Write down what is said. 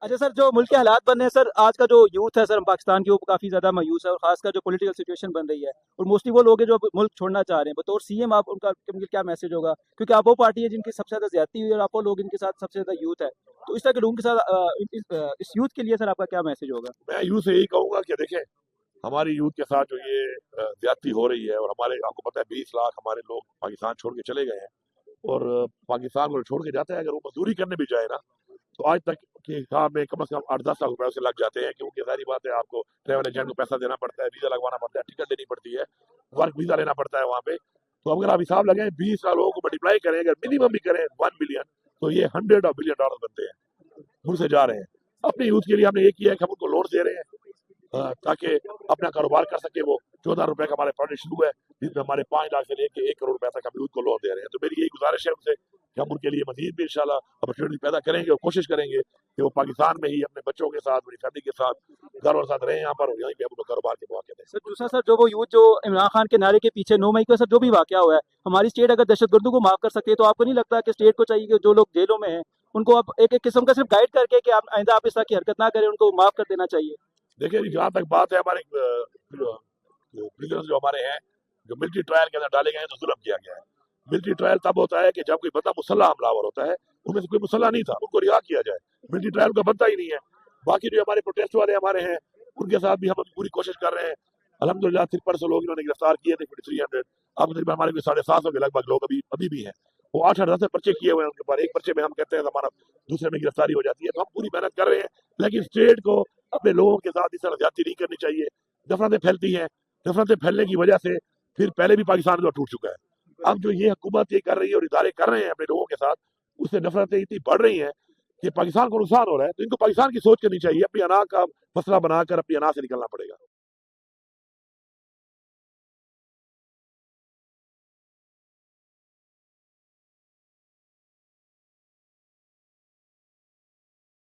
अच्छा सर, जो मुल्क के हालात बन रहे हैं सर, आज का जो यूथ है सर पाकिस्तान की, वो काफ़ी ज़्यादा मायूस है, और खासकर जो पॉलिटिकल सिचुएशन बन रही है, और मोस्टली वो लोग हैं जो अब मुल्क छोड़ना चाह रहे हैं। बतौर सीएम आप उनका क्या मैसेज होगा? क्योंकि आप वो पार्टी है जिनकी सबसे ज़्यादा ज्यादती हुई है, और आप वो लोग इनके साथ सबसे ज़्यादा यूथ है। तो इस तरह के लोगों के साथ इस यूथ के लिए सर आपका क्या मैसेज होगा? मैं यूथ से यही कहूंगा कि देखें, हमारी यूथ के साथ जो ये ज्यादती हो रही है, और हमारे आपको पता है 20 लाख हमारे लोग पाकिस्तान छोड़ के चले गए हैं। और पाकिस्तान को छोड़ के जाते हैं, अगर वो मजदूरी करने भी जाए ना, तो आज तक के हिसाब में कम से कम 8-10 लाख रुपए उसे लग जाते हैं, क्योंकि सारी बात है, आपको ट्रैवल एजेंट को पैसा देना पड़ता है, वीजा लगवाना पड़ता है, टिकट देनी पड़ती है, वर्क वीजा लेना पड़ता है वहाँ पे। तो अगर आप हिसाब लगाएं, 20 लाख लोगों को मल्टीप्लाई करें, अगर मिनिमम भी करें 1 बिलियन, तो ये 100 बिलियन डॉलर बनते हैं, मुल्क से जा रहे हैं। अपने यूथ के लिए हमने ये किया है कि हम उनको लोन दे रहे हैं, ताकि अपना कारोबार कर सके। वो 14 रुपए का हमारे प्रोजेक्ट शुरू है, जिसमें हमारे 5 लाख से लेके 1 करोड़ रुपए तक हम यूथ को लोन दे रहे हैं। तो मेरी यही गुजारिश है उनसे कि हम उनके लिए मजीद भी इंशाल्लाह अपॉर्चुनिटी पैदा करेंगे, और कोशिश करेंगे कि वो पाकिस्तान में ही अपने बच्चों के साथ, अपनी फैमिली के साथ, घर और साथ रहें यहाँ पर, और यहीं पे हम उनको कारोबार के मौके दें। सर दूसरा सर, जो वो यूथ जो इमरान खान के नारे के पीछे 9 मई को सर जो भी वाकया हुआ है, हमारी स्टेट अगर दहशतगर्दों को माफ कर सके, तो आपको नहीं लगता कि स्टेट को चाहिए कि जो लोग जेलों में हैं उनको आप एक एक किस्म का सिर्फ गाइड करके कि आप आइंदा आप इस तरह की हरकत ना करें, उनको माफ कर देना चाहिए? देखिए, जहाँ तक बात है, हमारे प्रिजनर्स जो हमारे हैं, जो मिलिट्री ट्रायल के अंदर डाले गए हैं, तो जुल्म किया गया है। मिलिट्री ट्रायल तब होता है कि जब कोई बंदा मुसल्ला हमलावर होता है, उनमें से कोई मुसल्ला नहीं था, उनको रिहा किया जाए। मिलिट्री ट्रायल का बनता ही नहीं है। बाकी जो हमारे प्रोटेस्ट वाले हमारे हैं, उनके साथ भी हम अभी पूरी कोशिश कर रहे हैं। अल्हम्दुलिल्लाह 300 लोग इन्होंने गिरफ्तार किए थे, 300। अब तकरीबन हमारे 750 के लगभग लोग अभी अभी भी हैं। वो 8-8 10 पर्चे किए हुए हैं उनके ऊपर। एक पर्चे में हम कहते हैं हमारा, दूसरे में गिरफ्तारी हो जाती है। तो हम पूरी मेहनत कर रहे हैं, लेकिन स्टेट को अपने लोगों के साथ इस तरह ज्यादती नहीं करनी चाहिए। नफरतें फैलती हैं, नफरतें फैलने की वजह से फिर पहले भी पाकिस्तान का टूट चुका है। अब जो ये हुकूमत ये कर रही है और इदारे कर रहे हैं अपने लोगों के साथ, उससे नफरतें इतनी बढ़ रही हैं कि पाकिस्तान को नुकसान हो रहा है। तो इनको पाकिस्तान की सोच करनी चाहिए, अपनी अना का फसला बनाकर अपनी अना से निकलना पड़ेगा।